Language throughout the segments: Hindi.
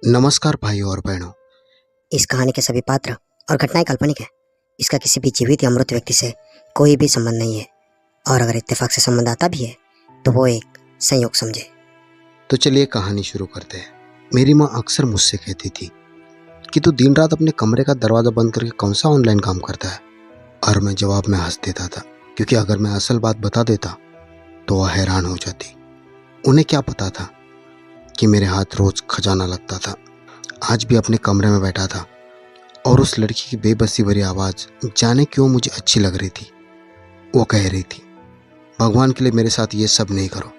नमस्कार भाइयों और बहनों। इस कहानी के सभी पात्र और घटनाएं काल्पनिक हैं। इसका किसी भी जीवित या मृत व्यक्ति से कोई भी संबंध नहीं है और अगर इत्तेफाक से संबंध आता भी है तो वो एक संयोग समझे। तो चलिए कहानी शुरू करते हैं। मेरी माँ अक्सर मुझसे कहती थी कि तू दिन रात अपने कमरे का दरवाज़ा बंद करके कौन सा ऑनलाइन काम करता है। और मैं जवाब में हंस देता था, क्योंकि अगर मैं असल बात बता देता तो वह हैरान हो जाती। उन्हें क्या पता था कि मेरे हाथ रोज खजाना लगता था। आज भी अपने कमरे में बैठा था और उस लड़की की बेबसी भरी आवाज़ जाने क्यों मुझे अच्छी लग रही थी। वो कह रही थी, भगवान के लिए मेरे साथ ये सब नहीं करो,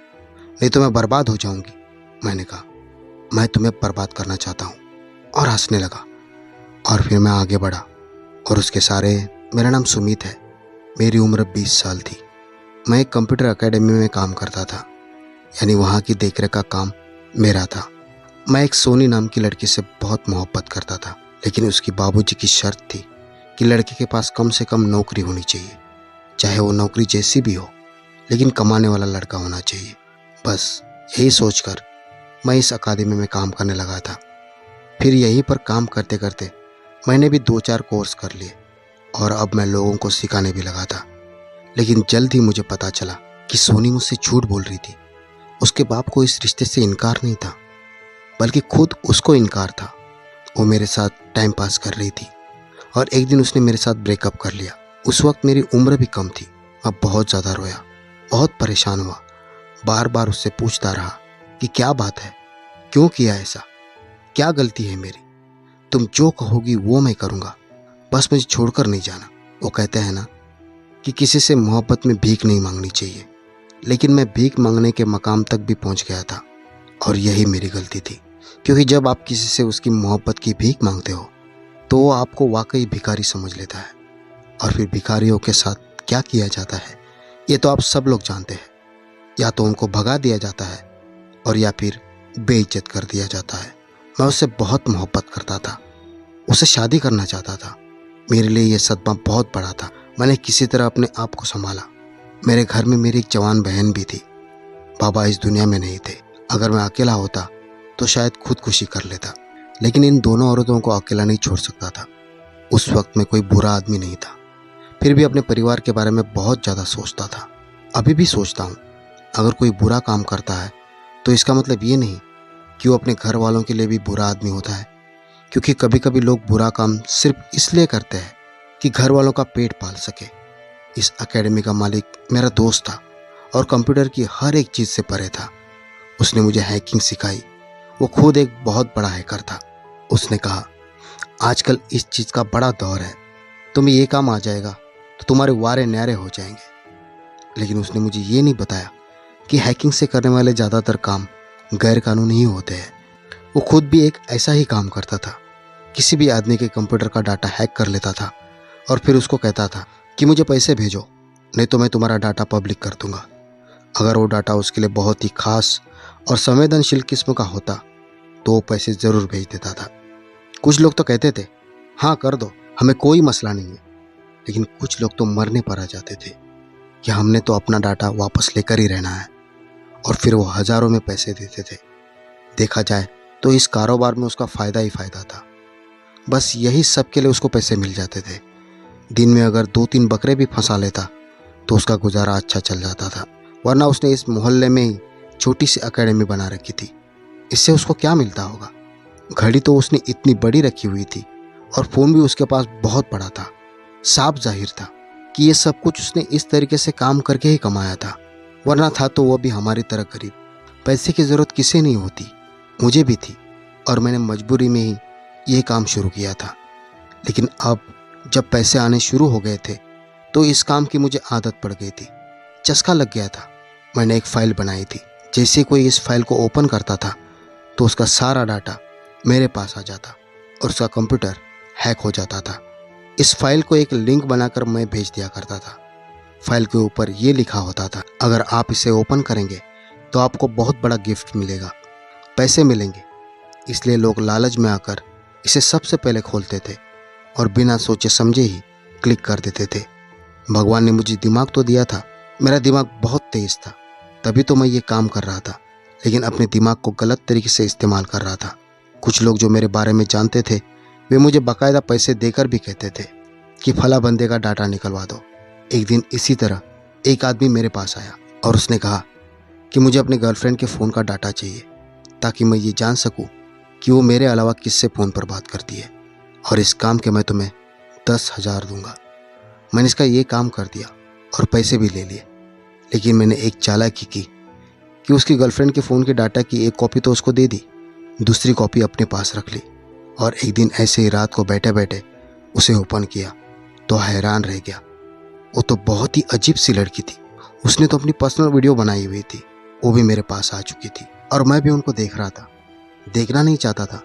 नहीं तो मैं बर्बाद हो जाऊंगी। मैंने कहा, मैं तुम्हें बर्बाद करना चाहता हूँ, और हंसने लगा। और फिर मैं आगे बढ़ा और उसके सारे। मेरा नाम सुमित है। मेरी उम्र 20 साल थी। मैं एक कंप्यूटर एकेडमी में काम करता था, यानी वहाँ की देखरेख का काम मेरा था। मैं एक सोनी नाम की लड़की से बहुत मोहब्बत करता था, लेकिन उसकी बाबूजी की शर्त थी कि लड़के के पास कम से कम नौकरी होनी चाहिए, चाहे वो नौकरी जैसी भी हो, लेकिन कमाने वाला लड़का होना चाहिए। बस यही सोचकर मैं इस अकादमी में काम करने लगा था। फिर यहीं पर काम करते करते मैंने भी 2-4 कोर्स कर लिए और अब मैं लोगों को सिखाने भी लगा था। लेकिन जल्द ही मुझे पता चला कि सोनी मुझसे झूठ बोल रही थी। उसके बाप को इस रिश्ते से इनकार नहीं था, बल्कि खुद उसको इनकार था। वो मेरे साथ टाइम पास कर रही थी और एक दिन उसने मेरे साथ ब्रेकअप कर लिया। उस वक्त मेरी उम्र भी कम थी। मैं बहुत ज़्यादा रोया, बहुत परेशान हुआ। बार बार उससे पूछता रहा कि क्या बात है, क्यों किया ऐसा, क्या गलती है मेरी। तुम जो कहोगी वो मैं करूँगा, बस मुझे छोड़कर नहीं जाना। वो कहते हैं ना कि किसी से मोहब्बत में भीख नहीं मांगनी चाहिए, लेकिन मैं भीख मांगने के मकाम तक भी पहुंच गया था। और यही मेरी गलती थी, क्योंकि जब आप किसी से उसकी मोहब्बत की भीख मांगते हो तो वो आपको वाकई भिखारी समझ लेता है। और फिर भिखारियों के साथ क्या किया जाता है ये तो आप सब लोग जानते हैं। या तो उनको भगा दिया जाता है और या फिर बेइज्जत कर दिया जाता है। मैं उससे बहुत मोहब्बत करता था, उससे शादी करना चाहता था। मेरे लिए यह सदमा बहुत बड़ा था। मैंने किसी तरह अपने आप को संभाला। मेरे घर में मेरी एक जवान बहन भी थी। बाबा इस दुनिया में नहीं थे। अगर मैं अकेला होता तो शायद खुदकुशी कर लेता, लेकिन इन दोनों औरतों को अकेला नहीं छोड़ सकता था। उस वक्त मैं कोई बुरा आदमी नहीं था, फिर भी अपने परिवार के बारे में बहुत ज़्यादा सोचता था। अभी भी सोचता हूँ। अगर कोई बुरा काम करता है तो इसका मतलब ये नहीं कि वो अपने घर वालों के लिए भी बुरा आदमी होता है, क्योंकि कभी कभी लोग बुरा काम सिर्फ इसलिए करते हैं कि घर वालों का पेट पाल सके। इस एकेडमी का मालिक मेरा दोस्त था और कंप्यूटर की हर एक चीज़ से परे था। उसने मुझे हैकिंग सिखाई। वो खुद एक बहुत बड़ा हैकर था। उसने कहा, आजकल इस चीज़ का बड़ा दौर है, तुम्हें ये काम आ जाएगा तो तुम्हारे वारे न्यारे हो जाएंगे। लेकिन उसने मुझे ये नहीं बताया कि हैकिंग से करने वाले ज़्यादातर काम गैर कानूनी ही होते हैं। वो खुद भी एक ऐसा ही काम करता था। किसी भी आदमी के कंप्यूटर का डाटा हैक कर लेता था और फिर उसको कहता था कि मुझे पैसे भेजो, नहीं तो मैं तुम्हारा डाटा पब्लिक कर दूंगा। अगर वो डाटा उसके लिए बहुत ही खास और संवेदनशील किस्म का होता तो वो पैसे ज़रूर भेज देता था। कुछ लोग तो कहते थे, हाँ कर दो, हमें कोई मसला नहीं है। लेकिन कुछ लोग तो मरने पर आ जाते थे कि हमने तो अपना डाटा वापस लेकर ही रहना है। और फिर वो हज़ारों में पैसे देते थे। देखा जाए तो इस कारोबार में उसका फ़ायदा ही फ़ायदा था। बस यही सब के लिए उसको पैसे मिल जाते थे। दिन में अगर 2-3 बकरे भी फंसा लेता तो उसका गुजारा अच्छा चल जाता था। वरना उसने इस मोहल्ले में ही छोटी सी एकेडमी बना रखी थी। इससे उसको क्या मिलता होगा। घड़ी तो उसने इतनी बड़ी रखी हुई थी और फ़ोन भी उसके पास बहुत बड़ा था। साफ जाहिर था कि ये सब कुछ उसने इस तरीके से काम करके ही कमाया था, वरना था तो वह भी हमारी तरह गरीब। पैसे की ज़रूरत किसे नहीं होती, मुझे भी थी, और मैंने मजबूरी में ही ये काम शुरू किया था। लेकिन अब जब पैसे आने शुरू हो गए थे तो इस काम की मुझे आदत पड़ गई थी, चस्का लग गया था। मैंने एक फ़ाइल बनाई थी। जैसे कोई इस फाइल को ओपन करता था तो उसका सारा डाटा मेरे पास आ जाता और उसका कंप्यूटर हैक हो जाता था। इस फाइल को एक लिंक बनाकर मैं भेज दिया करता था। फाइल के ऊपर ये लिखा होता था, अगर आप इसे ओपन करेंगे तो आपको बहुत बड़ा गिफ्ट मिलेगा, पैसे मिलेंगे। इसलिए लोग लालच में आकर इसे सबसे पहले खोलते थे और बिना सोचे समझे ही क्लिक कर देते थे। भगवान ने मुझे दिमाग तो दिया था, मेरा दिमाग बहुत तेज था, तभी तो मैं ये काम कर रहा था, लेकिन अपने दिमाग को गलत तरीके से इस्तेमाल कर रहा था। कुछ लोग जो मेरे बारे में जानते थे वे मुझे बाकायदा पैसे देकर भी कहते थे कि फला बंदे का डाटा निकलवा दो। एक दिन इसी तरह एक आदमी मेरे पास आया और उसने कहा कि मुझे अपने गर्लफ्रेंड के फ़ोन का डाटा चाहिए ताकि मैं ये जान सकूं कि वो मेरे अलावा किससे फ़ोन पर बात करती है, और इस काम के मैं तुम्हें 10,000 दूंगा। मैंने इसका ये काम कर दिया और पैसे भी ले लिए, लेकिन मैंने एक चालाकी की कि उसकी गर्लफ्रेंड के फ़ोन के डाटा की एक कॉपी तो उसको दे दी, दूसरी कॉपी अपने पास रख ली, और एक दिन ऐसे ही रात को बैठे बैठे उसे ओपन किया तो हैरान रह गया। वो तो बहुत ही अजीब सी लड़की थी। उसने तो अपनी पर्सनल वीडियो बनाई हुई थी, वो भी मेरे पास आ चुकी थी और मैं भी उनको देख रहा था। देखना नहीं चाहता था,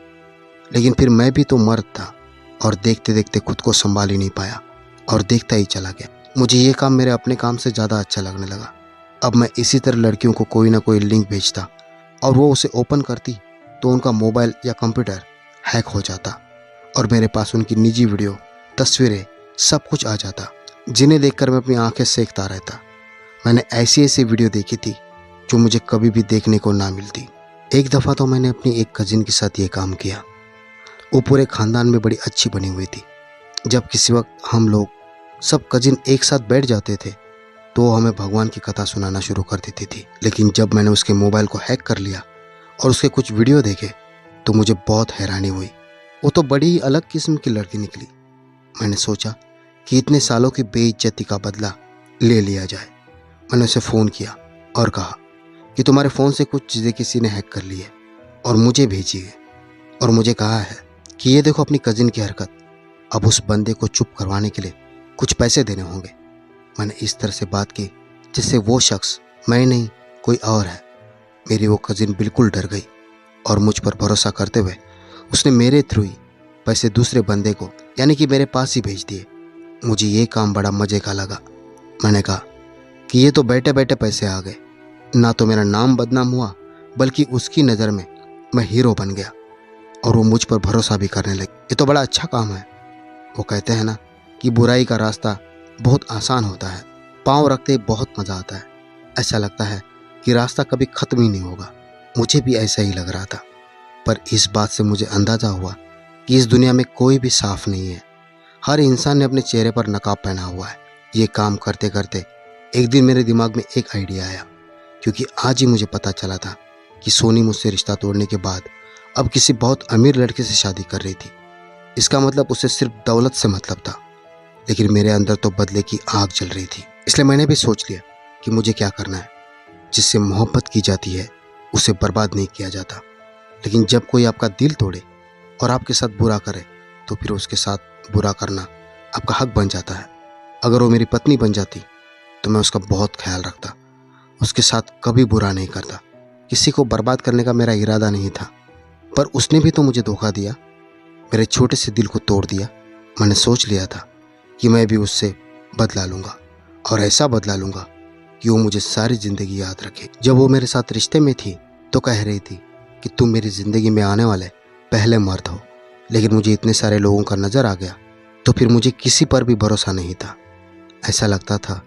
लेकिन फिर मैं भी तो मर्द था और देखते देखते खुद को संभाल ही नहीं पाया और देखता ही चला गया। मुझे ये काम मेरे अपने काम से ज़्यादा अच्छा लगने लगा। अब मैं इसी तरह लड़कियों को कोई ना कोई लिंक भेजता और वो उसे ओपन करती तो उनका मोबाइल या कंप्यूटर हैक हो जाता और मेरे पास उनकी निजी वीडियो, तस्वीरें, सब कुछ आ जाता, जिन्हें देखकर मैं अपनी आंखें सेकता रहता। मैंने ऐसी ऐसी वीडियो देखी थी जो मुझे कभी भी देखने को ना मिलती। एक दफ़ा तो मैंने अपनी एक कजिन के साथ ये काम किया। वो पूरे ख़ानदान में बड़ी अच्छी बनी हुई थी। जब किसी वक्त हम लोग सब कजिन एक साथ बैठ जाते थे तो वो हमें भगवान की कथा सुनाना शुरू कर देती थी। लेकिन जब मैंने उसके मोबाइल को हैक कर लिया और उसके कुछ वीडियो देखे तो मुझे बहुत हैरानी हुई। वो तो बड़ी ही अलग किस्म की लड़की निकली। मैंने सोचा कि इतने सालों की बेइज्जती का बदला ले लिया जाए। मैंने उसे फ़ोन किया और कहा कि तुम्हारे फ़ोन से कुछ चीज़ें किसी ने हैक कर ली है और मुझे भेजी है, और मुझे कहा है कि ये देखो अपनी कजिन की हरकत। अब उस बंदे को चुप करवाने के लिए कुछ पैसे देने होंगे। मैंने इस तरह से बात की जिससे वो शख्स मैं नहीं कोई और है। मेरी वो कजिन बिल्कुल डर गई और मुझ पर भरोसा करते हुए उसने मेरे थ्रू ही पैसे दूसरे बंदे को यानी कि मेरे पास ही भेज दिए। मुझे ये काम बड़ा मज़े का लगा। मैंने कहा कि ये तो बैठे बैठे पैसे आ गए। ना तो मेरा नाम बदनाम हुआ बल्कि उसकी नज़र में मैं हीरो बन गया और वो मुझ पर भरोसा भी करने लगी। ये तो बड़ा अच्छा काम है। वो कहते हैं ना कि बुराई का रास्ता बहुत आसान होता है, पाँव रखते ही बहुत मज़ा आता है। ऐसा लगता है कि रास्ता कभी ख़त्म ही नहीं होगा। मुझे भी ऐसा ही लग रहा था, पर इस बात से मुझे अंदाज़ा हुआ कि इस दुनिया में कोई भी साफ नहीं है। हर इंसान ने अपने चेहरे पर नकाब पहना हुआ है। ये काम करते करते एक दिन मेरे दिमाग में एक आइडिया आया, क्योंकि आज ही मुझे पता चला था कि सोनी मुझसे रिश्ता तोड़ने के बाद अब किसी बहुत अमीर लड़के से शादी कर रही थी। इसका मतलब उसे सिर्फ दौलत से मतलब था, लेकिन मेरे अंदर तो बदले की आग जल रही थी। इसलिए मैंने भी सोच लिया कि मुझे क्या करना है। जिससे मोहब्बत की जाती है उसे बर्बाद नहीं किया जाता, लेकिन जब कोई आपका दिल तोड़े और आपके साथ बुरा करे तो फिर उसके साथ बुरा करना आपका हक बन जाता है। अगर वो मेरी पत्नी बन जाती तो मैं उसका बहुत ख्याल रखता, उसके साथ कभी बुरा नहीं करता। किसी को बर्बाद करने का मेरा इरादा नहीं था, पर उसने भी तो मुझे धोखा दिया, मेरे छोटे से दिल को तोड़ दिया। मैंने सोच लिया था कि मैं भी उससे बदला लूँगा, और ऐसा बदला लूँगा कि वो मुझे सारी ज़िंदगी याद रखे। जब वो मेरे साथ रिश्ते में थी तो कह रही थी कि तुम मेरी ज़िंदगी में आने वाले पहले मर्द हो, लेकिन मुझे इतने सारे लोगों का नज़र आ गया तो फिर मुझे किसी पर भी भरोसा नहीं था। ऐसा लगता था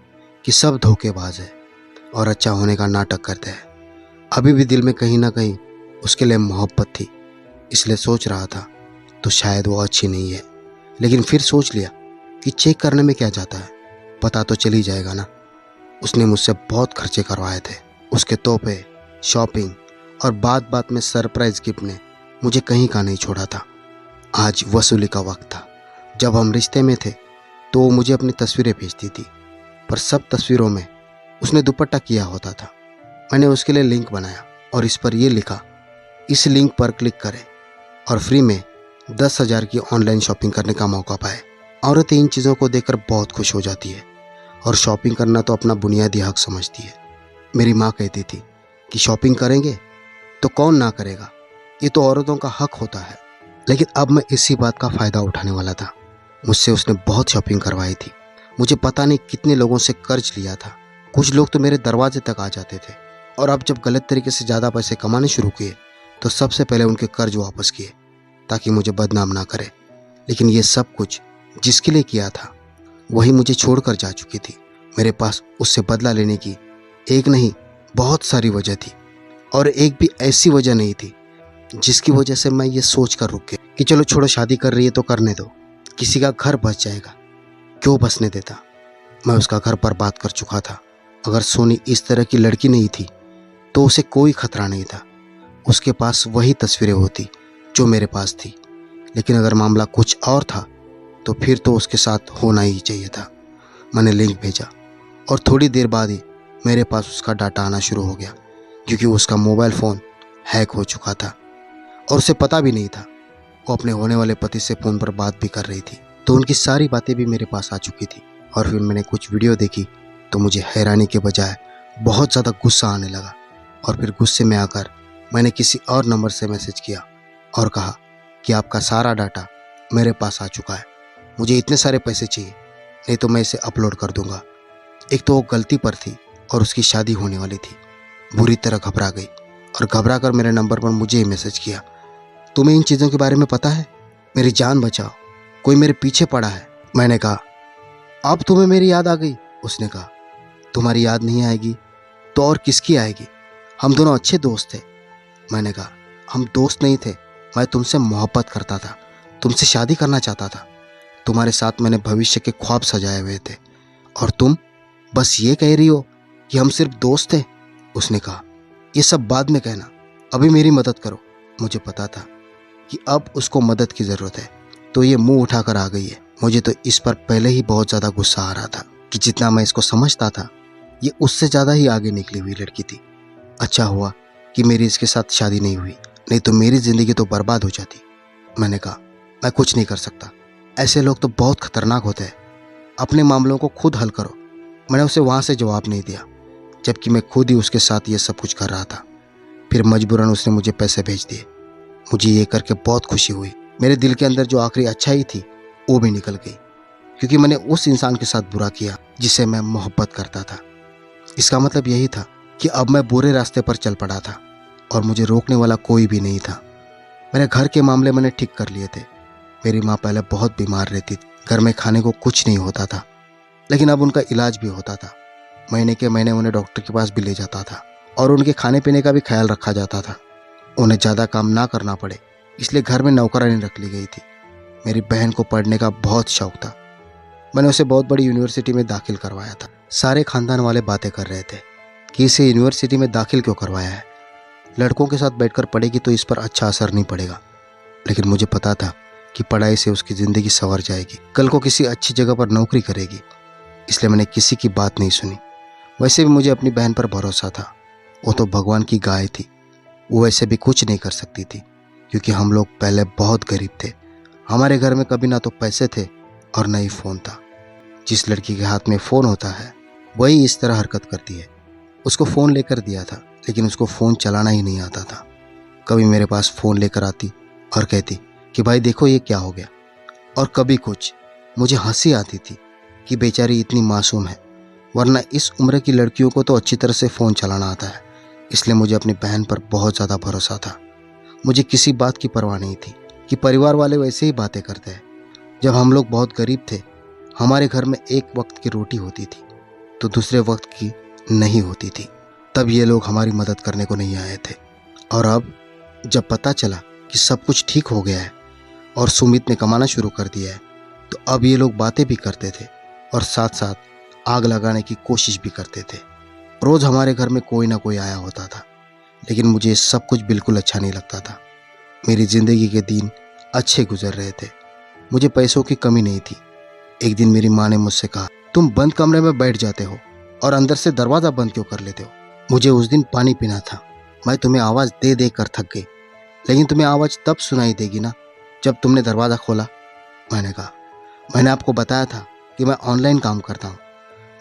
कि सब धोखेबाज है और अच्छा होने का नाटक करते हैं। अभी भी दिल में कहीं ना कहीं उसके लिए मोहब्बत थी, इसलिए सोच रहा था तो शायद वो अच्छी नहीं है। लेकिन फिर सोच लिया कि चेक करने में क्या जाता है, पता तो चल ही जाएगा ना। उसने मुझसे बहुत खर्चे करवाए थे। उसके तोहफे, शॉपिंग और बात बात में सरप्राइज गिफ्ट ने मुझे कहीं का नहीं छोड़ा था। आज वसूली का वक्त था। जब हम रिश्ते में थे तो वो मुझे अपनी तस्वीरें भेजती थी, पर सब तस्वीरों में उसने दुपट्टा किया होता था। मैंने उसके लिए लिंक बनाया और इस पर यह लिखा, इस लिंक पर क्लिक करें और फ्री में 10,000 की ऑनलाइन शॉपिंग करने का मौका पाए। औरतें इन चीज़ों को देखकर बहुत खुश हो जाती है और शॉपिंग करना तो अपना बुनियादी हक समझती है। मेरी माँ कहती थी कि शॉपिंग करेंगे तो कौन ना करेगा, ये तो औरतों का हक होता है। लेकिन अब मैं इसी बात का फ़ायदा उठाने वाला था। मुझसे उसने बहुत शॉपिंग करवाई थी। मुझे पता नहीं कितने लोगों से कर्ज लिया था। कुछ लोग तो मेरे दरवाजे तक आ जाते थे, और अब जब गलत तरीके से ज़्यादा पैसे कमाने शुरू किए तो सबसे पहले उनके कर्ज वापस किए ताकि मुझे बदनाम ना करे। लेकिन ये सब कुछ जिसके लिए किया था वही मुझे छोड़कर जा चुकी थी। मेरे पास उससे बदला लेने की एक नहीं बहुत सारी वजह थी, और एक भी ऐसी वजह नहीं थी जिसकी वजह से मैं ये सोच कर रुक गया कि चलो छोड़ो, शादी कर रही है तो करने दो, किसी का घर बस जाएगा, क्यों बसने देता। मैं उसका घर बर्बाद कर चुका था। अगर सोनी इस तरह की लड़की नहीं थी तो उसे कोई खतरा नहीं था। उसके पास वही तस्वीरें होती जो मेरे पास थी। लेकिन अगर मामला कुछ और था तो फिर तो उसके साथ होना ही चाहिए था। मैंने लिंक भेजा और थोड़ी देर बाद ही मेरे पास उसका डाटा आना शुरू हो गया, क्योंकि उसका मोबाइल फ़ोन हैक हो चुका था और उसे पता भी नहीं था। वो अपने होने वाले पति से फ़ोन पर बात भी कर रही थी, तो उनकी सारी बातें भी मेरे पास आ चुकी थी। और फिर मैंने कुछ वीडियो देखी तो मुझे हैरानी के बजाय बहुत ज़्यादा गुस्सा आने लगा। और फिर गुस्से में आकर मैंने किसी और नंबर से मैसेज किया और कहा कि आपका सारा डाटा मेरे पास आ चुका है, मुझे इतने सारे पैसे चाहिए, नहीं तो मैं इसे अपलोड कर दूंगा। एक तो वो गलती पर थी और उसकी शादी होने वाली थी। बुरी तरह घबरा गई और घबरा कर मेरे नंबर पर मुझे ही मैसेज किया, तुम्हें इन चीज़ों के बारे में पता है? मेरी जान बचाओ, कोई मेरे पीछे पड़ा है। मैंने कहा, अब तुम्हें मेरी याद आ गई? उसने कहा, तुम्हारी याद नहीं आएगी तो और किसकी आएगी? हम दोनों अच्छे दोस्त थे। मैंने कहा, हम दोस्त नहीं थे, मैं तुमसे मोहब्बत करता था, तुमसे शादी करना चाहता था। तुम्हारे साथ मैंने भविष्य के ख्वाब सजाए हुए थे और तुम बस ये कह रही हो कि हम सिर्फ दोस्त थे। उसने कहा, ये सब बाद में कहना, अभी मेरी मदद करो। मुझे पता था कि अब उसको मदद की ज़रूरत है, तो ये मुंह उठाकर आ गई है। मुझे तो इस पर पहले ही बहुत ज़्यादा गुस्सा आ रहा था कि जितना मैं इसको समझता था ये उससे ज़्यादा ही आगे निकली हुई लड़की थी। अच्छा हुआ कि मेरी इसके साथ शादी नहीं हुई, नहीं तो मेरी ज़िंदगी तो बर्बाद हो जाती। मैंने कहा, मैं कुछ नहीं कर सकता, ऐसे लोग तो बहुत खतरनाक होते हैं, अपने मामलों को खुद हल करो। मैंने उसे वहाँ से जवाब नहीं दिया, जबकि मैं खुद ही उसके साथ ये सब कुछ कर रहा था। फिर मजबूरन उसने मुझे पैसे भेज दिए। मुझे ये करके बहुत खुशी हुई। मेरे दिल के अंदर जो आखिरी अच्छाई थी वो भी निकल गई, क्योंकि मैंने उस इंसान के साथ बुरा किया जिसे मैं मोहब्बत करता था। इसका मतलब यही था कि अब मैं बुरे रास्ते पर चल पड़ा था और मुझे रोकने वाला कोई भी नहीं था। मेरे घर के मामले मैंने ठीक कर लिए थे। मेरी माँ पहले बहुत बीमार रहती थी, घर में खाने को कुछ नहीं होता था, लेकिन अब उनका इलाज भी होता था। महीने के महीने उन्हें डॉक्टर के पास भी ले जाता था और उनके खाने पीने का भी ख्याल रखा जाता था। उन्हें ज़्यादा काम ना करना पड़े, इसलिए घर में नौकरानी रख ली गई थी। मेरी बहन को पढ़ने का बहुत शौक था। मैंने उसे बहुत बड़ी यूनिवर्सिटी में दाखिल करवाया था। सारे खानदान वाले बातें कर रहे थे कि इसे यूनिवर्सिटी में दाखिल क्यों करवाया है, लड़कों के साथ बैठकर पढ़ेगी तो इस पर अच्छा असर नहीं पड़ेगा। लेकिन मुझे पता था कि पढ़ाई से उसकी ज़िंदगी संवर जाएगी, कल को किसी अच्छी जगह पर नौकरी करेगी। इसलिए मैंने किसी की बात नहीं सुनी। वैसे भी मुझे अपनी बहन पर भरोसा था, वो तो भगवान की गाय थी। वो वैसे भी कुछ नहीं कर सकती थी, क्योंकि हम लोग पहले बहुत गरीब थे। हमारे घर में कभी ना तो पैसे थे और ना ही फ़ोन था। जिस लड़की के हाथ में फ़ोन होता है वही इस तरह हरकत करती है। उसको फ़ोन लेकर दिया था, लेकिन उसको फ़ोन चलाना ही नहीं आता था। कभी मेरे पास फ़ोन लेकर आती और कहती कि भाई देखो ये क्या हो गया, और कभी कुछ। मुझे हंसी आती थी कि बेचारी इतनी मासूम है, वरना इस उम्र की लड़कियों को तो अच्छी तरह से फ़ोन चलाना आता है। इसलिए मुझे अपनी बहन पर बहुत ज़्यादा भरोसा था। मुझे किसी बात की परवाह नहीं थी कि परिवार वाले वैसे ही बातें करते हैं। जब हम लोग बहुत गरीब थे, हमारे घर में एक वक्त की रोटी होती थी तो दूसरे वक्त की नहीं होती थी। तब ये लोग हमारी मदद करने को नहीं आए थे। और अब जब पता चला कि सब कुछ ठीक हो गया है और सुमित ने कमाना शुरू कर दिया है, तो अब ये लोग बातें भी करते थे और साथ साथ आग लगाने की कोशिश भी करते थे। रोज़ हमारे घर में कोई ना कोई आया होता था, लेकिन मुझे सब कुछ बिल्कुल अच्छा नहीं लगता था। मेरी ज़िंदगी के दिन अच्छे गुजर रहे थे, मुझे पैसों की कमी नहीं थी। एक दिन मेरी माँ ने मुझसे कहा, तुम बंद कमरे में बैठ जाते हो और अंदर से दरवाज़ा बंद क्यों कर लेते हो? मुझे उस दिन पानी पीना था। मैं तुम्हें आवाज़ दे दे कर थक गई, लेकिन तुम्हें आवाज़ तब सुनाई देगी ना जब तुमने दरवाज़ा खोला। मैंने कहा, मैंने आपको बताया था कि मैं ऑनलाइन काम करता हूँ।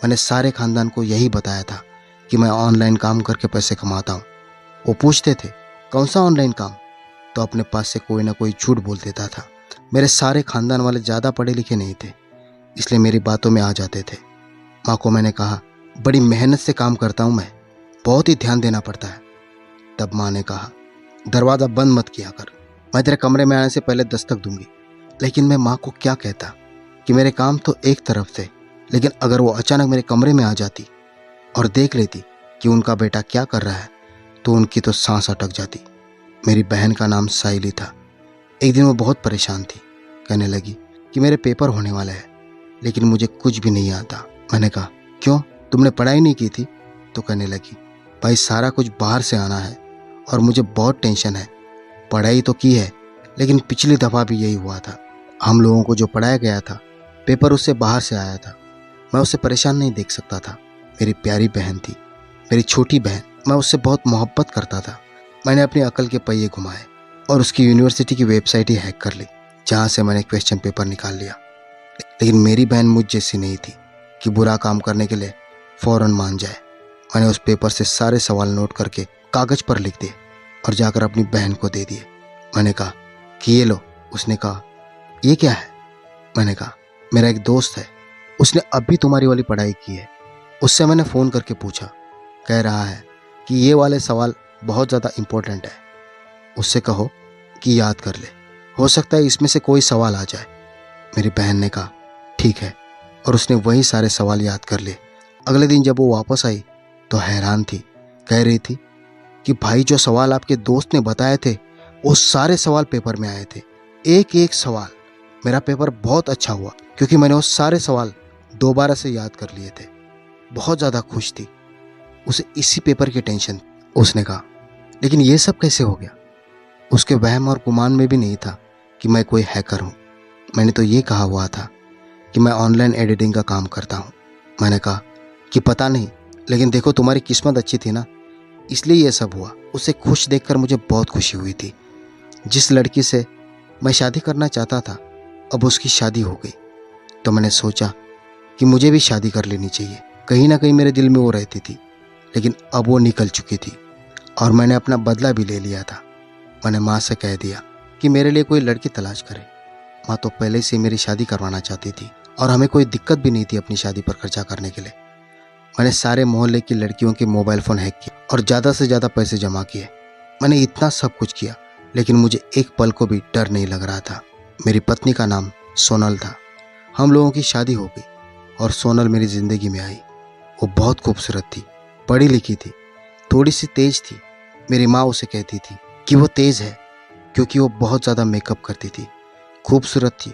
मैंने सारे खानदान को यही बताया था कि मैं ऑनलाइन काम करके पैसे कमाता हूँ। वो पूछते थे, कौन सा ऑनलाइन काम? तो अपने पास से कोई ना कोई झूठ बोल देता था। मेरे सारे खानदान वाले ज़्यादा पढ़े लिखे नहीं थे, इसलिए मेरी बातों में आ जाते थे। माँ को मैंने कहा, बड़ी मेहनत से काम करता हूँ मैं, बहुत ही ध्यान देना पड़ता है। तब माँ ने कहा, दरवाज़ा बंद मत किया कर, मैं तेरे कमरे में आने से पहले दस्तक दूंगी। लेकिन मैं माँ को क्या कहता कि मेरे काम तो एक तरफ थे, लेकिन अगर वो अचानक मेरे कमरे में आ जाती और देख लेती कि उनका बेटा क्या कर रहा है, तो उनकी तो सांस अटक जाती। मेरी बहन का नाम साइली था। एक दिन वो बहुत परेशान थी। कहने लगी कि मेरे पेपर होने वाले हैं लेकिन मुझे कुछ भी नहीं आता। मैंने कहा क्यों, तुमने पढ़ाई नहीं की थी? तो कहने लगी भाई सारा कुछ बाहर से आना है और मुझे बहुत टेंशन है। पढ़ाई तो की है लेकिन पिछली दफ़ा भी यही हुआ था। हम लोगों को जो पढ़ाया गया था पेपर उससे बाहर से आया था। मैं उसे परेशान नहीं देख सकता था। मेरी प्यारी बहन थी, मेरी छोटी बहन। मैं उससे बहुत मोहब्बत करता था। मैंने अपनी अकल के पहिए घुमाए और उसकी यूनिवर्सिटी की वेबसाइट ही हैक कर ली, जहाँ से मैंने क्वेश्चन पेपर निकाल लिया। लेकिन मेरी बहन मुझ जैसी नहीं थी कि बुरा काम करने के लिए फ़ौरन मान जाए। मैंने उस पेपर से सारे सवाल नोट करके कागज़ पर लिख दिए और जाकर अपनी बहन को दे दिए। मैंने कहा कि ये लो। उसने कहा ये क्या है? मैंने कहा मेरा एक दोस्त है, उसने अभी तुम्हारी वाली पढ़ाई की है। उससे मैंने फ़ोन करके पूछा, कह रहा है कि ये वाले सवाल बहुत ज़्यादा इम्पोर्टेंट है, उससे कहो कि याद कर ले, हो सकता है इसमें से कोई सवाल आ जाए। मेरी बहन ने कहा ठीक है, और उसने वही सारे सवाल याद कर लिए। अगले दिन जब वो वापस आई तो हैरान थी। कह रही थी कि भाई जो सवाल आपके दोस्त ने बताए थे वो सारे सवाल पेपर में आए थे, एक एक सवाल। मेरा पेपर बहुत अच्छा हुआ क्योंकि मैंने वो सारे सवाल दोबारा से याद कर लिए थे। बहुत ज़्यादा खुश थी। उसे इसी पेपर की टेंशन थी। उसने कहा लेकिन ये सब कैसे हो गया? उसके वहम और गुमान में भी नहीं था कि मैं कोई हैकर हूँ। मैंने तो ये कहा हुआ था कि मैं ऑनलाइन एडिटिंग का काम करता हूँ। मैंने कहा कि पता नहीं, लेकिन देखो तुम्हारी किस्मत अच्छी थी ना, इसलिए ये सब हुआ। उसे खुश देखकर मुझे बहुत खुशी हुई थी। जिस लड़की से मैं शादी करना चाहता था अब उसकी शादी हो गई, तो मैंने सोचा कि मुझे भी शादी कर लेनी चाहिए। कहीं ना कहीं मेरे दिल में वो रहती थी, लेकिन अब वो निकल चुकी थी और मैंने अपना बदला भी ले लिया था। मैंने माँ से कह दिया कि मेरे लिए कोई लड़की तलाश करे। माँ तो पहले से मेरी शादी करवाना चाहती थी और हमें कोई दिक्कत भी नहीं थी अपनी शादी पर खर्चा करने के लिए। मैंने सारे मोहल्ले की लड़कियों के मोबाइल फ़ोन हैक किए और ज़्यादा से ज़्यादा पैसे जमा किए। मैंने इतना सब कुछ किया लेकिन मुझे एक पल को भी डर नहीं लग रहा था। मेरी पत्नी का नाम सोनल था। हम लोगों की शादी हो गई और सोनल मेरी ज़िंदगी में आई। वो बहुत खूबसूरत थी, पढ़ी लिखी थी, थोड़ी सी तेज थी। मेरी माँ उसे कहती थी कि वो तेज़ है क्योंकि वो बहुत ज़्यादा मेकअप करती थी, खूबसूरत थी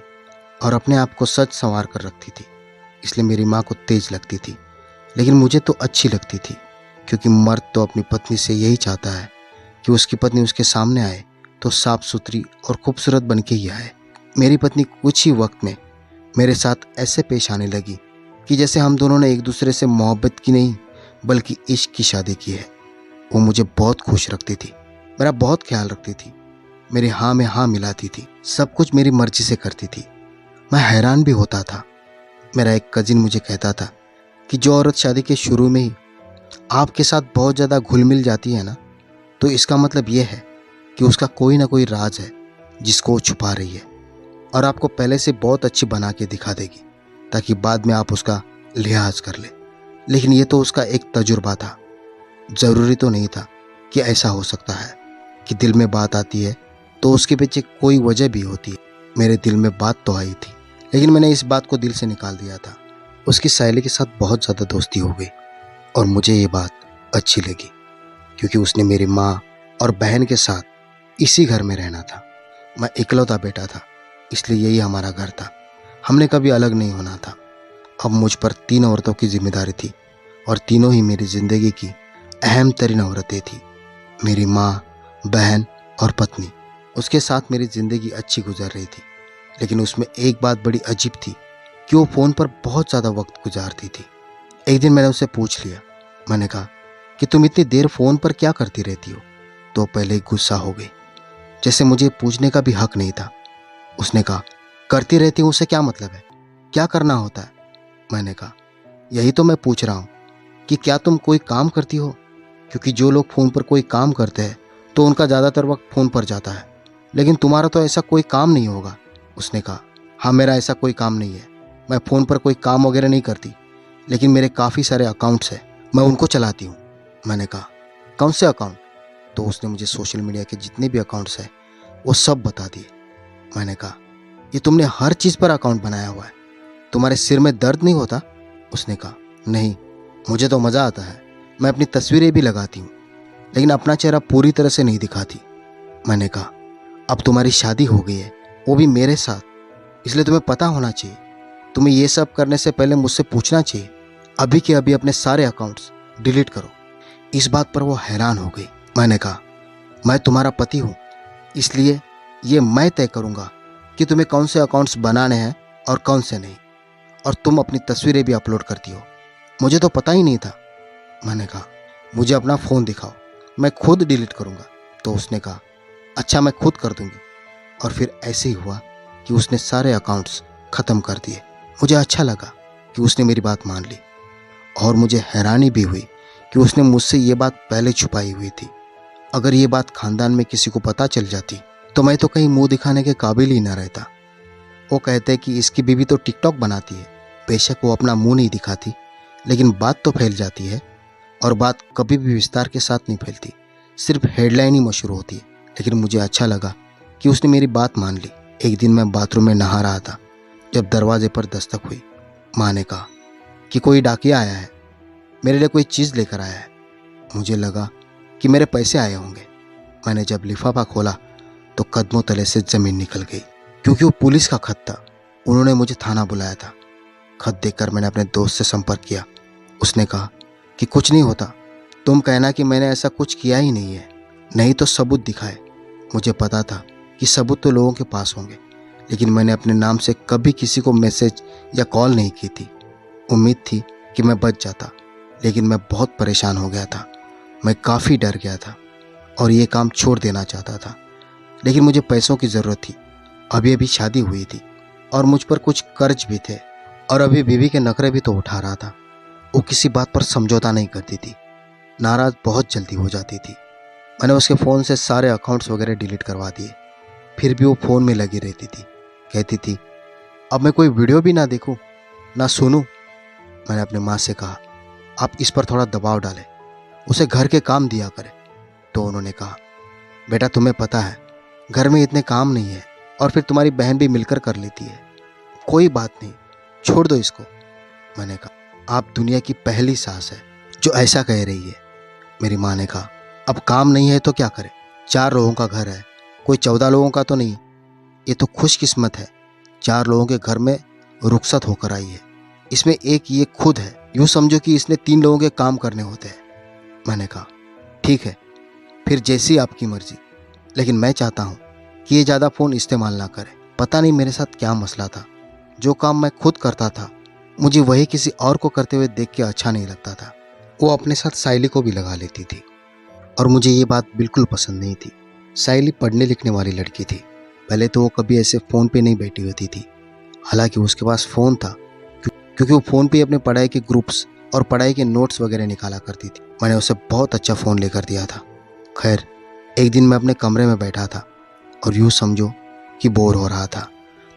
और अपने आप को सज संवार कर रखती थी, इसलिए मेरी माँ को तेज लगती थी। लेकिन मुझे तो अच्छी लगती थी क्योंकि मर्द तो अपनी पत्नी से यही चाहता है कि उसकी पत्नी उसके सामने आए तो साफ सुथरी और खूबसूरत बन के ही आए। मेरी पत्नी कुछ ही वक्त में मेरे साथ ऐसे पेश आने लगी कि जैसे हम दोनों ने एक दूसरे से मोहब्बत की नहीं बल्कि इश्क की शादी की है। वो मुझे बहुत खुश रखती थी, मेरा बहुत ख्याल रखती थी, मेरी हाँ में हाँ मिलाती थी, सब कुछ मेरी मर्जी से करती थी। मैं हैरान भी होता था। मेरा एक कजिन मुझे कहता था कि जो औरत शादी के शुरू में ही आपके साथ बहुत ज़्यादा घुल मिल जाती है ना, तो इसका मतलब ये है कि उसका कोई ना कोई राज है जिसको वो छुपा रही है और आपको पहले से बहुत अच्छी बना के दिखा देगी ताकि बाद में आप उसका लिहाज कर ले। लेकिन ये तो उसका एक तजुर्बा था। ज़रूरी तो नहीं था कि ऐसा हो सकता है कि दिल में बात आती है तो उसके पीछे कोई वजह भी होती है। मेरे दिल में बात तो आई थी लेकिन मैंने इस बात को दिल से निकाल दिया था। उसकी सहेली के साथ बहुत ज़्यादा दोस्ती हो गई और मुझे ये बात अच्छी लगी क्योंकि उसने मेरी माँ और बहन के साथ इसी घर में रहना था। मैं इकलौता बेटा था, इसलिए यही हमारा घर था। हमने कभी अलग नहीं होना था। अब मुझ पर 3 औरतों की जिम्मेदारी थी और तीनों ही मेरी ज़िंदगी की अहम तरीन औरतें थी। मेरी माँ, बहन और पत्नी। उसके साथ मेरी ज़िंदगी अच्छी गुजर रही थी, लेकिन उसमें एक बात बड़ी अजीब थी कि वो फ़ोन पर बहुत ज़्यादा वक्त गुजारती थी। एक दिन मैंने उससे पूछ लिया। मैंने कहा कि तुम इतनी देर फ़ोन पर क्या करती रहती हो? तो पहले ही गुस्सा हो गई, जैसे मुझे पूछने का भी हक नहीं था। उसने कहा करती रहती हूँ उससे क्या मतलब है, क्या करना होता है? मैंने कहा यही तो मैं पूछ रहा हूँ कि क्या तुम कोई काम करती हो, क्योंकि जो लोग फ़ोन पर कोई काम करते हैं तो उनका ज़्यादातर वक्त फ़ोन पर जाता है, लेकिन तुम्हारा तो ऐसा कोई काम नहीं होगा। उसने कहा हाँ, मेरा ऐसा कोई काम नहीं है, मैं फ़ोन पर कोई काम वगैरह नहीं करती, लेकिन मेरे काफ़ी सारे अकाउंट्स हैं, मैं उनको चलाती हूँ। मैंने कहा कौन से अकाउंट? तो उसने मुझे सोशल मीडिया के जितने भी अकाउंट्स हैं वो सब बता दिए। मैंने कहा ये तुमने हर चीज़ पर अकाउंट बनाया हुआ है, तुम्हारे सिर में दर्द नहीं होता? उसने कहा नहीं, मुझे तो मज़ा आता है, मैं अपनी तस्वीरें भी लगाती हूँ, लेकिन अपना चेहरा पूरी तरह से नहीं दिखाती। मैंने कहा, अब तुम्हारी शादी हो गई है, वो भी मेरे साथ, इसलिए तुम्हें पता होना चाहिए। तुम्हें ये सब करने से पहले मुझसे पूछना चाहिए। अभी के अभी अपने सारे अकाउंट्स डिलीट करो। इस बात पर वो हैरान हो गई। मैंने कहा, मैं तुम्हारा पति हूँ, इसलिए ये मैं तय करूँगा कि तुम्हें कौन से अकाउंट्स बनाने हैं और कौन से नहीं। और तुम अपनी तस्वीरें भी अपलोड करती हो, मुझे तो पता ही नहीं था। मैंने कहा, मुझे अपना फ़ोन दिखाओ, मैं खुद डिलीट करूँगा। तो उसने कहा, अच्छा मैं खुद कर दूँगी। और फिर ऐसे ही हुआ कि उसने सारे अकाउंट्स ख़त्म कर दिए। मुझे अच्छा लगा कि उसने मेरी बात मान ली, और मुझे हैरानी भी हुई कि उसने मुझसे ये बात पहले छुपाई हुई थी। अगर ये बात खानदान में किसी को पता चल जाती तो मैं तो कहीं मुंह दिखाने के काबिल ही ना रहता। वो कहते हैं कि इसकी बीवी तो टिकटॉक बनाती है। बेशक वो अपना मुंह नहीं दिखाती, लेकिन बात तो फैल जाती है, और बात कभी भी विस्तार के साथ नहीं फैलती, सिर्फ हेडलाइन ही मशहूर होती है। लेकिन मुझे अच्छा लगा कि उसने मेरी बात मान ली। एक दिन मैं बाथरूम में नहा रहा था, जब दरवाजे पर दस्तक हुई। माँ ने कहा कि कोई डाकिया आया है, मेरे लिए कोई चीज़ लेकर आया है। मुझे लगा कि मेरे पैसे आए होंगे। मैंने जब लिफाफा खोला तो कदमों तले से ज़मीन निकल गई, क्योंकि वो पुलिस का खत था। उन्होंने मुझे थाना बुलाया था। खत देखकर मैंने अपने दोस्त से संपर्क किया। उसने कहा कि कुछ नहीं होता, तुम कहना कि मैंने ऐसा कुछ किया ही नहीं है, नहीं तो सबूत दिखाए। मुझे पता था कि सबूत तो लोगों के पास होंगे, लेकिन मैंने अपने नाम से कभी किसी को मैसेज या कॉल नहीं की थी। उम्मीद थी कि मैं बच जाता, लेकिन मैं बहुत परेशान हो गया था। मैं काफ़ी डर गया था और ये काम छोड़ देना चाहता था, लेकिन मुझे पैसों की ज़रूरत थी। अभी अभी शादी हुई थी और मुझ पर कुछ कर्ज भी थे, और अभी बीवी के नखरे भी तो उठा रहा था। वो किसी बात पर समझौता नहीं करती थी, नाराज़ बहुत जल्दी हो जाती थी। मैंने उसके फ़ोन से सारे अकाउंट्स वगैरह डिलीट करवा दिए, फिर भी वो फ़ोन में लगी रहती थी। कहती थी, अब मैं कोई वीडियो भी ना देखूं, ना सुनूं। मैंने अपनी माँ से कहा, आप इस पर थोड़ा दबाव डालें, उसे घर के काम दिया करें। तो उन्होंने कहा, बेटा तुम्हें पता है घर में इतने काम नहीं है, और फिर तुम्हारी बहन भी मिलकर कर लेती है, कोई बात नहीं, छोड़ दो इसको। मैंने कहा, आप दुनिया की पहली सास है जो ऐसा कह रही है। मेरी माँ ने कहा, अब काम नहीं है तो क्या करें, 4 लोगों का घर है, कोई 14 लोगों का तो नहीं। ये तो खुशकिस्मत है, 4 लोगों के घर में रुखसत होकर आई है। इसमें एक ये खुद है, यूँ समझो कि इसने 3 लोगों के काम करने होते हैं। मैंने कहा, ठीक है, फिर जैसी आपकी मर्जी, लेकिन मैं चाहता हूँ कि ये ज़्यादा फ़ोन इस्तेमाल ना करे। पता नहीं मेरे साथ क्या मसला था, जो काम मैं खुद करता था मुझे वही किसी और को करते हुए देख के अच्छा नहीं लगता था। वो अपने साथ साइली को भी लगा लेती थी, और मुझे ये बात बिल्कुल पसंद नहीं थी। साइली पढ़ने लिखने वाली लड़की थी। पहले तो वो कभी ऐसे फ़ोन पे नहीं बैठी होती थी, हालांकि उसके पास फ़ोन था, क्योंकि वो फ़ोन पे अपने पढ़ाई के ग्रुप्स और पढ़ाई के नोट्स वगैरह निकाला करती थी। मैंने उसे बहुत अच्छा फ़ोन लेकर दिया था। खैर, एक दिन मैं अपने कमरे में बैठा था और यूँ समझो कि बोर हो रहा था,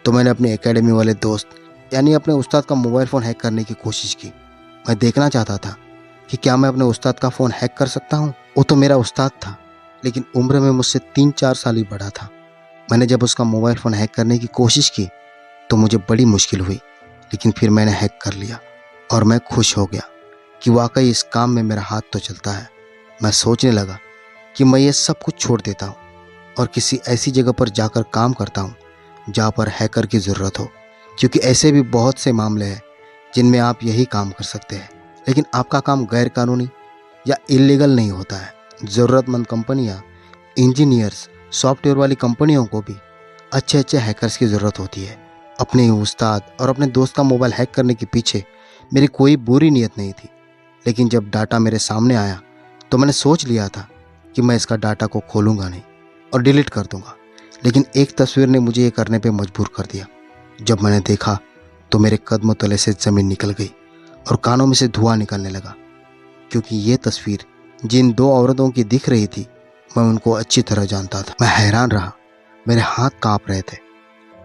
तो मैंने अपने एकेडमी वाले दोस्त यानी अपने उस्ताद का मोबाइल फ़ोन हैक करने की कोशिश की। मैं देखना चाहता था कि क्या मैं अपने उस्ताद का फ़ोन हैक कर सकता हूँ। वो तो मेरा उस्ताद था, लेकिन उम्र में मुझसे 3-4 साल ही बड़ा था। मैंने जब उसका मोबाइल फ़ोन हैक करने की कोशिश की तो मुझे बड़ी मुश्किल हुई, लेकिन फिर मैंने हैक कर लिया, और मैं खुश हो गया कि वाकई इस काम में मेरा हाथ तो चलता है। मैं सोचने लगा कि मैं ये सब कुछ छोड़ देता हूँ और किसी ऐसी जगह पर जाकर काम करता हूँ जहाँ पर हैकर की ज़रूरत हो, क्योंकि ऐसे भी बहुत से मामले हैं जिनमें आप यही काम कर सकते हैं, लेकिन आपका काम गैर कानूनी या इलीगल नहीं होता है। ज़रूरतमंद कंपनियाँ, इंजीनियर्स, सॉफ्टवेयर वाली कंपनियों को भी अच्छे अच्छे हैकर्स की ज़रूरत होती है। अपने ही उस्ताद और अपने दोस्त का मोबाइल हैक करने के पीछे मेरी कोई बुरी नीयत नहीं थी, लेकिन जब डाटा मेरे सामने आया तो मैंने सोच लिया था कि मैं इसका डाटा को खोलूँगा नहीं और डिलीट कर दूँगा। लेकिन एक तस्वीर ने मुझे ये करने पे मजबूर कर दिया। जब मैंने देखा तो मेरे कदमों तले से ज़मीन निकल गई और कानों में से धुआं निकलने लगा, क्योंकि ये तस्वीर जिन 2 औरतों की दिख रही थी मैं उनको अच्छी तरह जानता था। मैं हैरान रहा, मेरे हाथ काँप रहे थे।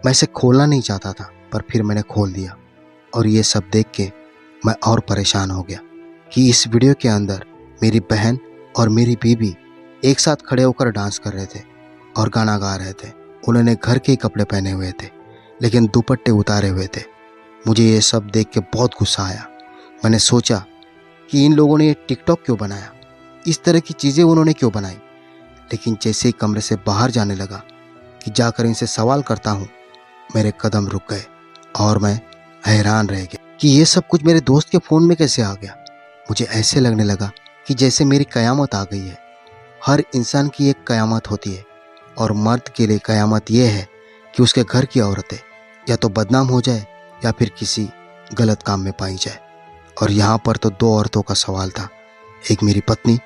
मैं इसे खोलना नहीं चाहता था, पर फिर मैंने खोल दिया, और ये सब देख के मैं और परेशान हो गया कि इस वीडियो के अंदर मेरी बहन और मेरी बीवी एक साथ खड़े होकर डांस कर रहे थे और गाना गा रहे थे। उन्होंने घर के ही कपड़े पहने हुए थे, लेकिन दुपट्टे उतारे हुए थे। मुझे ये सब देख के बहुत गुस्सा आया। मैंने सोचा कि इन लोगों ने ये टिकटॉक क्यों बनाया, इस तरह की चीज़ें उन्होंने क्यों बनाई। लेकिन जैसे ही कमरे से बाहर जाने लगा कि जाकर इनसे सवाल करता हूँ, मेरे कदम रुक गए और मैं हैरान रह गया कि ये सब कुछ मेरे दोस्त के फ़ोन में कैसे आ गया। मुझे ऐसे लगने लगा कि जैसे मेरी कयामत आ गई है। हर इंसान की एक कयामत होती है और मर्द के लिए कयामत यह है कि उसके घर की औरतें या तो बदनाम हो जाए या फिर किसी गलत काम में पाई जाए। और यहाँ पर तो दो औरतों का सवाल था, एक मेरी पत्नी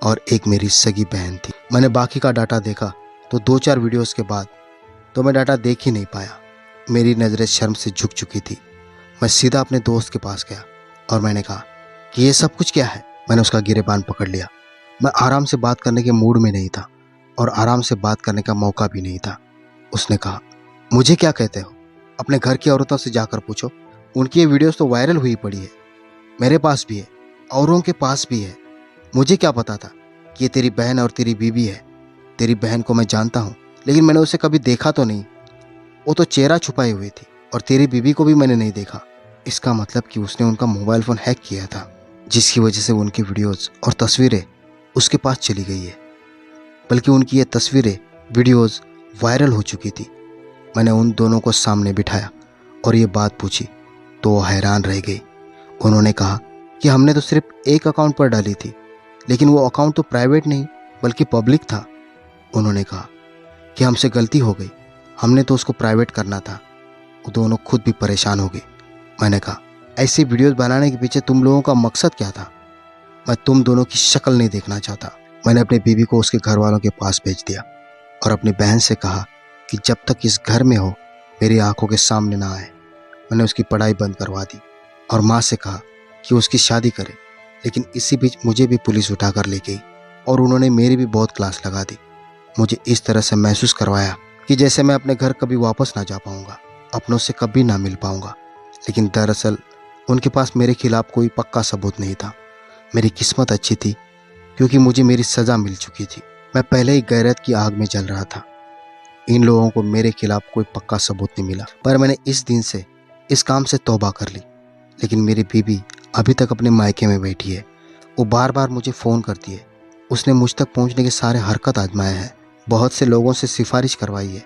और एक मेरी सगी बहन थी। मैंने बाकी का डाटा देखा तो 2-4 वीडियोस के बाद तो मैं डाटा देख ही नहीं पाया। मेरी नज़रें शर्म से झुक चुकी थी। मैं सीधा अपने दोस्त के पास गया और मैंने कहा कि ये सब कुछ क्या है। मैंने उसका गिरेबान पकड़ लिया। मैं आराम से बात करने के मूड में नहीं था और आराम से बात करने का मौका भी नहीं था। उसने कहा, मुझे क्या कहते हो? अपने घर की औरतों से जाकर पूछो, उनकी ये वीडियोस तो वायरल हुई पड़ी है। मेरे पास भी है, औरों के पास भी है। मुझे क्या पता था कि ये तेरी बहन और तेरी बीवी है। तेरी बहन को मैं जानता हूँ, लेकिन मैंने उसे कभी देखा तो नहीं। वो तो चेहरा छुपाई हुई थी। और तेरी बीवी को भी मैंने नहीं देखा। इसका मतलब कि उसने उनका मोबाइल फ़ोन हैक किया था, जिसकी वजह से उनकी वीडियोज़ और तस्वीरें उसके पास चली गई है। बल्कि उनकी ये तस्वीरें, वीडियोज़ वायरल हो चुकी थी। मैंने उन दोनों को सामने बिठाया और ये बात पूछी तो वो हैरान रह गई। उन्होंने कहा कि हमने तो सिर्फ एक अकाउंट पर डाली थी, लेकिन वो अकाउंट तो प्राइवेट नहीं बल्कि पब्लिक था। उन्होंने कहा कि हमसे गलती हो गई, हमने तो उसको प्राइवेट करना था। वो दोनों खुद भी परेशान हो गए। मैंने कहा, ऐसी वीडियोस बनाने के पीछे तुम लोगों का मकसद क्या था? मैं तुम दोनों की शक्ल नहीं देखना चाहता। मैंने अपनी बीवी को उसके घर वालों के पास भेज दिया और अपनी बहन से कहा कि जब तक इस घर में हो मेरी आंखों के सामने ना आए। मैंने उसकी पढ़ाई बंद करवा दी और माँ से कहा कि उसकी शादी करे। लेकिन इसी बीच मुझे भी पुलिस उठा कर ले गई और उन्होंने मेरी भी बहुत क्लास लगा दी। मुझे इस तरह से महसूस करवाया कि जैसे मैं अपने घर कभी वापस ना जा पाऊंगा, अपनों से कभी ना मिल पाऊंगा। लेकिन दरअसल उनके पास मेरे खिलाफ कोई पक्का सबूत नहीं था। मेरी किस्मत अच्छी थी क्योंकि मुझे मेरी सज़ा मिल चुकी थी। मैं पहले ही गैरत की आग में जल रहा था। इन लोगों को मेरे खिलाफ कोई पक्का सबूत नहीं मिला, पर मैंने इस दिन से इस काम से तौबा कर ली। लेकिन मेरी बीवी अभी तक अपने मायके में बैठी है। वो बार बार मुझे फ़ोन करती है। उसने मुझ तक पहुंचने के सारे हरकत आजमाए हैं, बहुत से लोगों से सिफारिश करवाई है,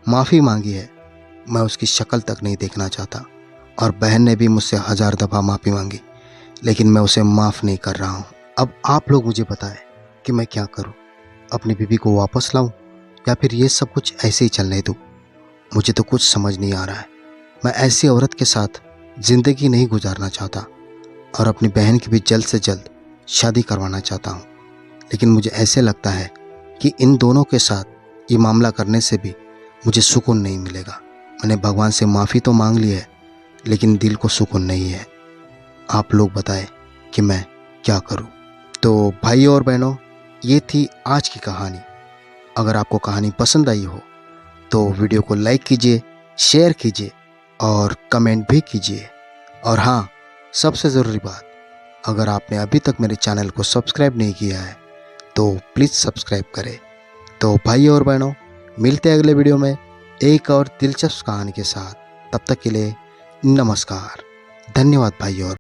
माफ़ी मांगी है। मैं उसकी शक्ल तक नहीं देखना चाहता। और बहन ने भी मुझसे 1000 दफ़ा माफ़ी मांगी, लेकिन मैं उसे माफ़ नहीं कर रहा हूँ। अब आप लोग मुझे बताएं कि मैं क्या करूँ? अपनी बीवी को वापस लाऊं या फिर ये सब कुछ ऐसे ही चलने दूं? मुझे तो कुछ समझ नहीं आ रहा है। मैं ऐसी औरत के साथ ज़िंदगी नहीं गुजारना चाहता और अपनी बहन की भी जल्द से जल्द शादी करवाना चाहता हूँ। लेकिन मुझे ऐसे लगता है कि इन दोनों के साथ ये मामला करने से भी मुझे सुकून नहीं मिलेगा। मैंने भगवान से माफ़ी तो मांग ली है, लेकिन दिल को सुकून नहीं है। आप लोग बताएं कि मैं क्या करूं? तो भाइयों और बहनों, ये थी आज की कहानी। अगर आपको कहानी पसंद आई हो तो वीडियो को लाइक कीजिए, शेयर कीजिए और कमेंट भी कीजिए। और हाँ, सबसे ज़रूरी बात, अगर आपने अभी तक मेरे चैनल को सब्सक्राइब नहीं किया है तो प्लीज़ सब्सक्राइब करें। तो भाइयों और बहनों, मिलते हैं अगले वीडियो में एक और दिलचस्प कहानी के साथ। तब तक के लिए नमस्कार। धन्यवाद भाइयों।